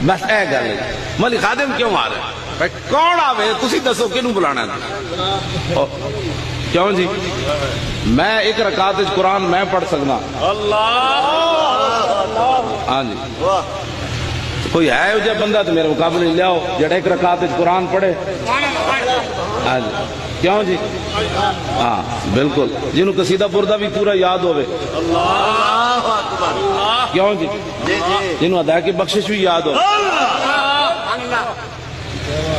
بس اے گل ہے مولی خادم کیوں آ رہے ہیں بھائی کون آوے تسی دسو کنوں بلانا ہے کیوں جی میں ایک رکعت قرآن میں پڑھ سکنا ہاں جی کوئی ہے جو بندہ تو میرے مقابلے لے آؤ جڑا ایک رکعت قرآن پڑھے ہاں جی کیوں جی ہاں بالکل جنہوں قصیدہ بردہ بھی پورا یاد ہوئے کیوں جی جنہوں ادائے کی بخشش بھی یاد ہوئے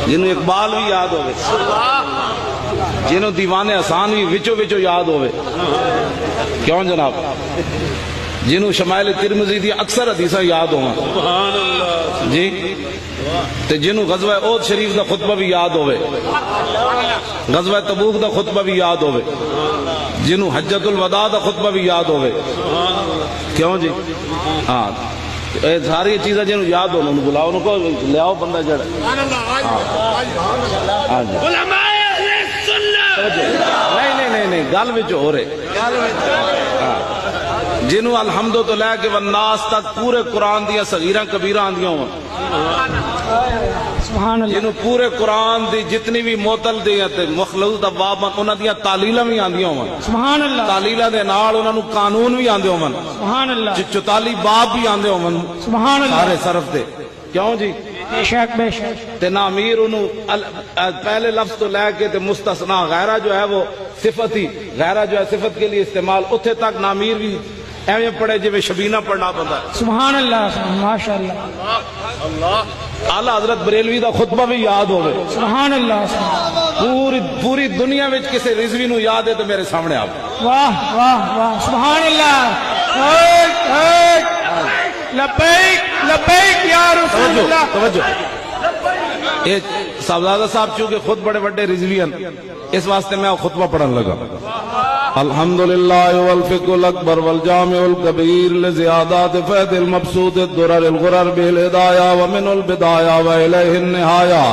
جنہوں اقبال بھی یاد ہوئے جنہوں دیوان احسان بھی وچو وچو یاد ہوئے کیوں جناب جنہوں شمائل ترمذی دی اکثر حدیثہ یاد ہوں جی تے جنہوں غزوہ احد شریف دا خطبہ بھی یاد ہوئے غزوہ تبوک دا خطبہ بھی یاد ہوئے جنہوں حجت الوداع دا خطبہ بھی یاد ہوئے کیوں جی ہاں ساری چیزیں جنہوں یاد ہو انہوں بلاؤ انہوں کو لے آؤ بندہ جڑا نہیں گل وچ ہو رہے جنہوں الحمد تو لے کے والناس تک پورے قرآن دیا صغیرہ کبیرہ آندیاں ہوں جنہوں پورے قرآن دی جتنی بھی معطل دیا تے مخلوط ابواب انہاں دیا تعلیلہ بھی آندیاں ہوں تعلیلہ دے نال انہاں نو قانون بھی آندے ہوں 44 باب بھی آندے ہوں سارے صرف دے کیوں جی بے شک بے شک تے نامیر انہوں پہلے لفظ تو لے کے تے مستثنا غیرہ جو ہے وہ صفت ہی غیرہ جو ہے صفت کے لیے استعمال اتھے تک نامیر بھی ایویں پڑھے جو شبینہ پڑھنا پڑتا ہے سبحان اللہ ماشاءاللہ اعلیٰ حضرت بریلوی دا خطبہ بھی یاد ہوئے سبحان اللہ پوری دنیا میں کسی رضوی نو یاد ہے تو میرے سامنے آپ واہ واہ واہ سبحان اللہ لبیک لبیک یا رسول اللہ توجہ یہ صاحبزادہ صاحب چونکہ خود بڑے بڑے رضوی ہیں اس واسطے میں خطبہ پڑھن لگا الحمدللہ والفقہ الاکبر والجامع الکبیر لزیادات فید المبسوط الدرر الغرر بالہدایہ ومن البدایہ وإلیہ النہایہ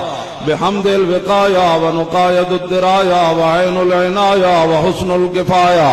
بحمد الوقایہ ونقاید الدرایہ وعین العنایہ وحسن الکفایہ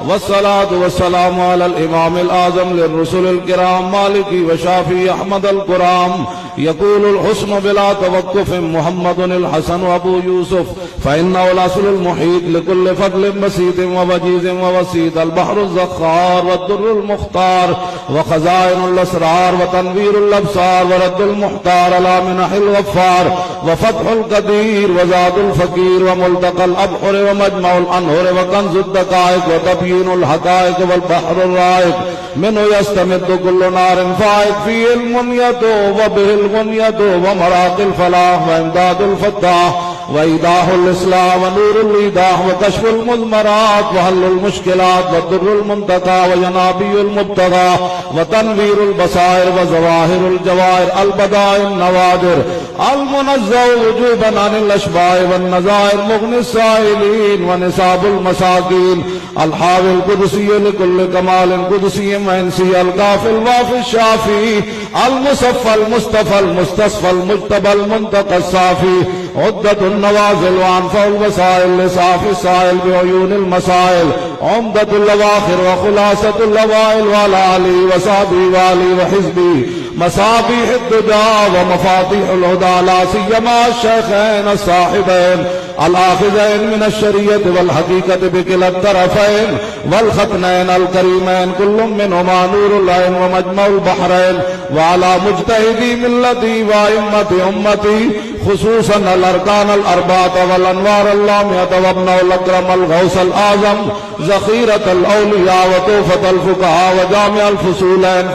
والصلاة والسلام علی الامام الاعظم للرسل الكرام مالکی وشافی احمد القرام يقول الحسن بلا توقف محمد الحسن ابو يوسف فإنه الأصل المحيط لكل فضل بسيط ووجيز ووسيط البحر الزخار والدر المختار وخزائن الأسرار وتنوير الأبصار ورد المحتار على منح الغفار وفتح القدير وزاد الفقير وملتقى الأبحر ومجمع الأنهر وكنز الدقائق وتبيين الحقائق والبحر الرائق منه يستمد كل نار فائق فيه المنية وبه الغنية ومراق الفلاح وامداد الفتاح وإيضاح الإسلام ونور الإيضاح وكشف المضمرات وحل المشكلات والضر المنتقى وينابي المبتغى وتنوير البصائر وظواهر الجواهر البدائع النوادر المنزه وجوبا عن الأشباه والنظائر مغني السائلين ونصاب المساكين الحاوي القدسي لكل كمال قدسي وإنسي الكافي الوافي الشافي المصفى المصطفى المستصفى المجتبى المنتقى الصافي عدة النوازل وعنفع الوسائل لصافي السائل بعيون المسائل عمدة الأواخر وخلاصة الأوائل وعلى آله وصحبه وآله وحزبه مصابيح الدجى ومفاتيح الهدى لا سيما الشيخين الصاحبين الآخذين من الشريعة والحقيقة بكلا الطرفين والختنين الكريمين كل منهما نور العين ومجمع البحرين وعلى مجتهدي ملتي وأئمة أمتي خصوصا الأركان الأربعة والأنوار اللامية وابنه الأكرم الغوث الأعظم ذخيرة الأولياء وطوفة الفقهاء وجامع الفصولين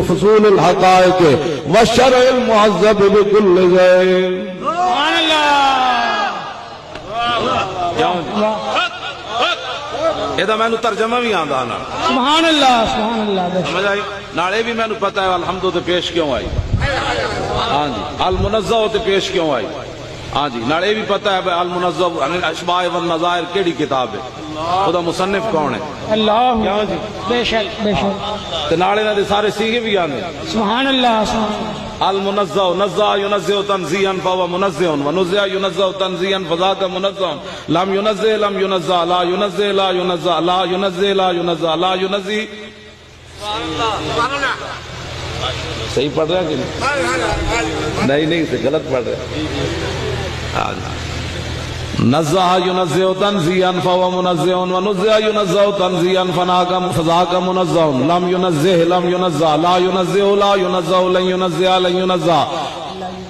فصول الحقائق والشرع المعذب بكل زين سبحان اللہ یہ میں ترجمہ بھی آندا نا سبحان اللہ سمجھ آئی نالے بھی میں پتہ ہے الحمدو تے پیش کیوں آئی ہاں جی المنزہ تے پیش کیوں آئی ہاں جی نالے بھی پتہ ہے المنزہ عن الاشباہ والنظائر کیڑی کتاب ہے خدا مصنف کون ہے اللہ کیوں جی بے شک بے شک تے نالے نہ دے سارے سیگے بھی آندے سبحان اللہ المنزہ نزہ ینزہ تنزیحا فہو منزہ ونزہ ینزہ تنزیحا فذاک منزہ لم ینزہ لم ینزہ لا ینزہ لا ینزہ لا ینزہ لا ینزہ لا ینزہ صحیح پڑھ رہا کہ نہیں؟ نہیں سے غلط پڑھ رہا. نزہ ینزہ تنزیہا فہو منزہ ونزہ ینزہ تنزیہا فذاک منزہ لم ینزہ لا ینزہ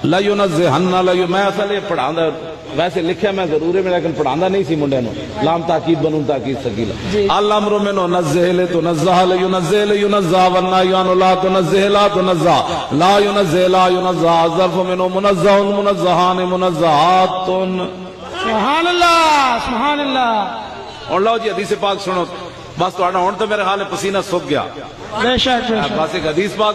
لن ینزہ میں اصل یہ پڑھاندہ ویسے لکھیا میں ضرور ہے لیکن پڑھاندہ نہیں سی منڈے نو لام تاکید بنون تاکید سکیلا الامر منو نزہ لتنزہ لینزہ والنہی عنہ لا تنزہ لا تنزہ لا ینزہ ظرف منو منزہ منزہان منزہات. سبحان اللہ سبحان اللہ. اور لو جی حدیث پاک سنو بس تو ہون تو میرے حال پسینہ سوکھ گیا. بے شک بے شک. بس ایک حدیث پاک